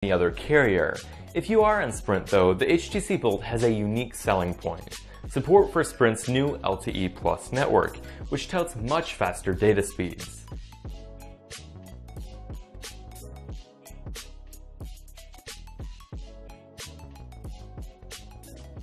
any other carrier. If you are on Sprint though, the HTC Bolt has a unique selling point: support for Sprint's new LTE Plus network, which touts much faster data speeds.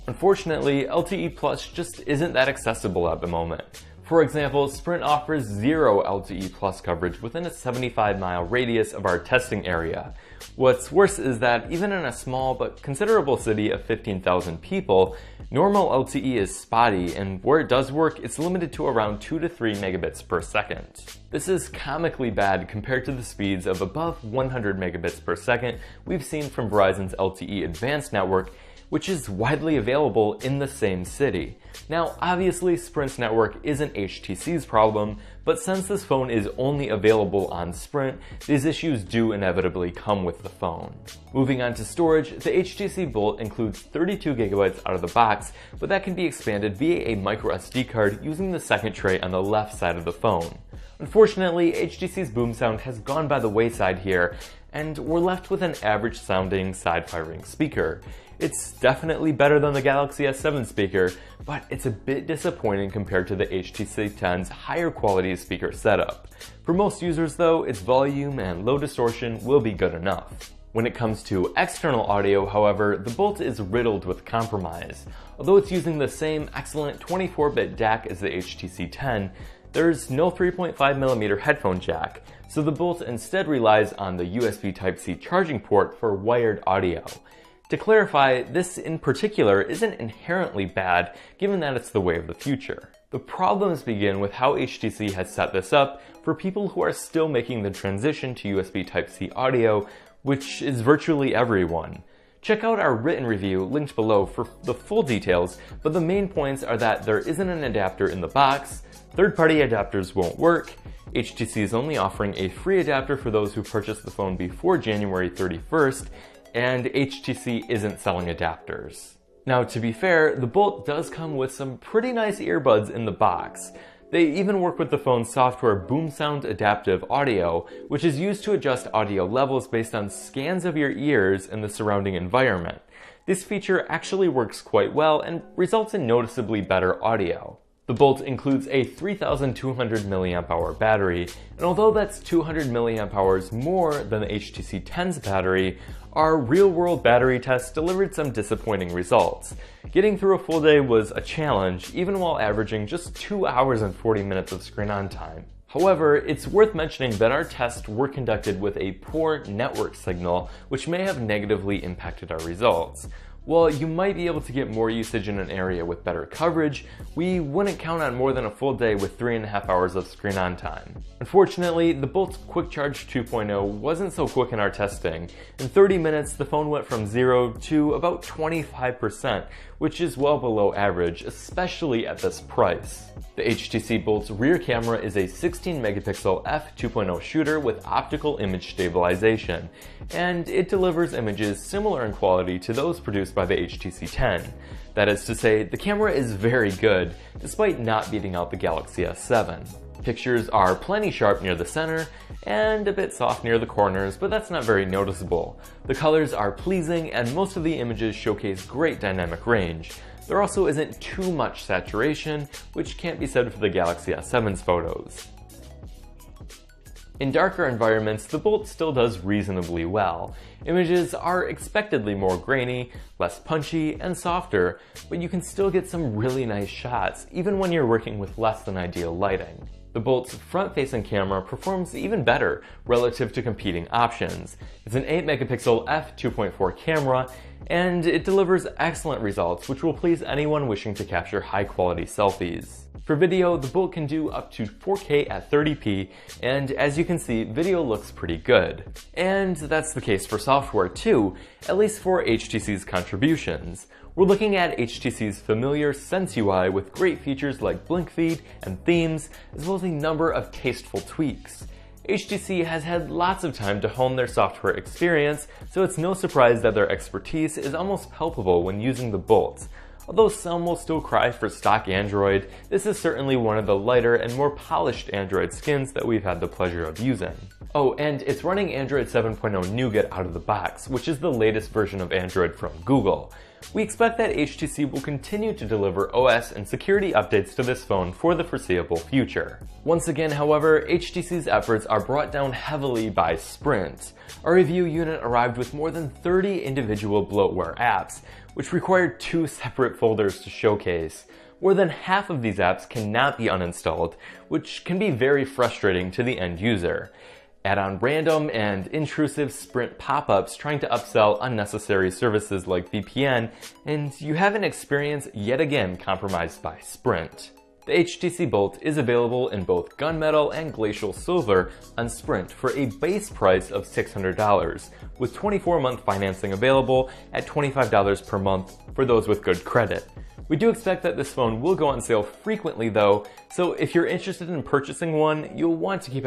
Unfortunately, LTE Plus just isn't that accessible at the moment. For example, Sprint offers zero LTE Plus coverage within a 75-mile radius of our testing area. What's worse is that even in a small but considerable city of 15,000 people, normal LTE is spotty, and where it does work, it's limited to around 2 to 3 megabits per second. This is comically bad compared to the speeds of above 100 megabits per second we've seen from Verizon's LTE Advanced network, which is widely available in the same city. Now, obviously, Sprint's network isn't HTC's problem, but since this phone is only available on Sprint, these issues do inevitably come with the phone. Moving on to storage, the HTC Bolt includes 32 gigabytes out of the box, but that can be expanded via a microSD card using the second tray on the left side of the phone. Unfortunately, HTC's boom sound has gone by the wayside here, and we're left with an average sounding side-firing speaker. It's definitely better than the Galaxy S7 speaker, but it's a bit disappointing compared to the HTC 10's higher quality speaker setup. For most users though, its volume and low distortion will be good enough. When it comes to external audio, however, the Bolt is riddled with compromise. Although it's using the same excellent 24-bit DAC as the HTC 10, there's no 3.5mm headphone jack, so the Bolt instead relies on the USB Type-C charging port for wired audio. To clarify, this in particular isn't inherently bad, given that it's the way of the future. The problems begin with how HTC has set this up for people who are still making the transition to USB Type-C audio, which is virtually everyone. Check out our written review linked below for the full details, but the main points are that there isn't an adapter in the box, third-party adapters won't work, HTC is only offering a free adapter for those who purchased the phone before January 31st, and HTC isn't selling adapters. Now, to be fair, the Bolt does come with some pretty nice earbuds in the box. They even work with the phone's software Boom Sound Adaptive Audio, which is used to adjust audio levels based on scans of your ears and the surrounding environment. This feature actually works quite well and results in noticeably better audio. The Bolt includes a 3200 mAh battery, and although that's 200 mAh more than the HTC 10's battery, our real-world battery tests delivered some disappointing results. Getting through a full day was a challenge, even while averaging just 2 hours and 40 minutes of screen-on time. However, it's worth mentioning that our tests were conducted with a poor network signal, which may have negatively impacted our results. While you might be able to get more usage in an area with better coverage, we wouldn't count on more than a full day with 3.5 hours of screen-on time. Unfortunately, the Bolt's Quick Charge 2.0 wasn't so quick in our testing. In 30 minutes, the phone went from 0 to about 25%, which is well below average, especially at this price. The HTC Bolt's rear camera is a 16-megapixel f2.0 shooter with optical image stabilization, and it delivers images similar in quality to those produced by the HTC 10. That is to say, the camera is very good, despite not beating out the Galaxy S7. Pictures are plenty sharp near the center, and a bit soft near the corners, but that's not very noticeable. The colors are pleasing, and most of the images showcase great dynamic range. There also isn't too much saturation, which can't be said for the Galaxy S7's photos. In darker environments, the Bolt still does reasonably well. Images are expectedly more grainy, less punchy, and softer, but you can still get some really nice shots, even when you're working with less than ideal lighting. The Bolt's front-facing camera performs even better relative to competing options. It's an 8-megapixel f2.4 camera, and it delivers excellent results, which will please anyone wishing to capture high-quality selfies. For video, the Bolt can do up to 4K at 30p, and as you can see, video looks pretty good. And that's the case for software too, at least for HTC's contributions. We're looking at HTC's familiar Sense UI with great features like blink feed and themes, as well as a number of tasteful tweaks. HTC has had lots of time to hone their software experience, so it's no surprise that their expertise is almost palpable when using the Bolt. Although some will still cry for stock Android, this is certainly one of the lighter and more polished Android skins that we've had the pleasure of using. Oh, and it's running Android 7.0 Nougat out of the box, which is the latest version of Android from Google. We expect that HTC will continue to deliver OS and security updates to this phone for the foreseeable future. Once again, however, HTC's efforts are brought down heavily by Sprint. Our review unit arrived with more than 30 individual bloatware apps, which required 2 separate folders to showcase. More than half of these apps cannot be uninstalled, which can be very frustrating to the end user. Add on random and intrusive Sprint pop-ups trying to upsell unnecessary services like VPN, and you have an experience yet again compromised by Sprint. The HTC Bolt is available in both gunmetal and glacial silver on Sprint for a base price of $600, with 24-month financing available at $25 per month for those with good credit. We do expect that this phone will go on sale frequently though, so if you're interested in purchasing one, you'll want to keep an